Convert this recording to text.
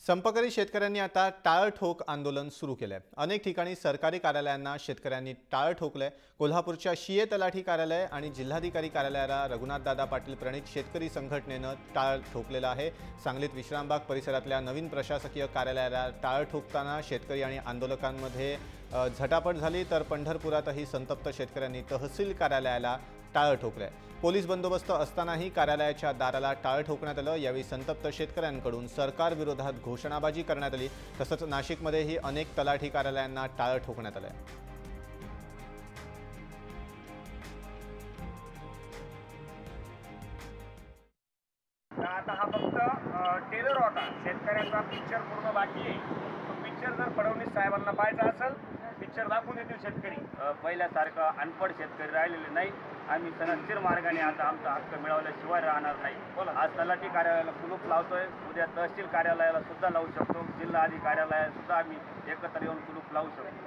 संपकरी शेतकऱ्यांनी आता टाळठोक आंदोलन सुरू केलंय। अनेक ठिकाणी सरकारी कार्यालयांना शेतकऱ्यांनी टाळ ठोकलंय। कोल्हापूरच्या शिये तलाठी कार्यालय आणि जिल्हाधिकारी कार्यालयाला रघुनाथदादा पाटील प्रणित शेतकरी संघटनेनं टाळ ठोकलेला आहे। सांगलीत विश्रामबाग परिसरातल्या नवीन प्रशासकीय कार्यालयाला टाळ ठोकताना शेतकरी आणि आंदोलकांमध्ये झटापट झाली, तर पंढरपुरातही संतप्त शेतकऱ्यांनी तहसील कार्यालयाला टाळ ठोकलंय। पोलीस बंदोबस्त असतानाही कार्यालयाच्या दाराला टाळ ठोकण्यात आलं। यावेळी संतप्त शेतकऱ्यांकडून सरकार विरोधात घोषणाबाजी करण्यात आली। तसंच नाशिकमध्येही अनेक तलाठी कार्यालयांना टाळ ठोकण्यात आलं। आता हा फक्त टेलर होता, शेतकऱ्यांचा पिक्चर पूर्ण बाकी आहे। तो पिक्चर जर फडणवीस साहेबांना पाहायचा असेल, पिक्चर दाखवून देतील शेतकरी। पहिल्यासारखं अनपढ शेतकरी राहिलेले नाही। आम्ही सनदशीर मार्गाने आता आमचा हक्क मिळवल्याशिवाय राहणार नाही। आज तलाठी कार्यालयाला कुलूप लावतोय, उद्या तहसील कार्यालयाला सुद्धा लावू शकतो, जिल्हा अधिकारी कार्यालयात सुद्धा आम्ही एकत्र येऊन कुलूप लावू शकतो।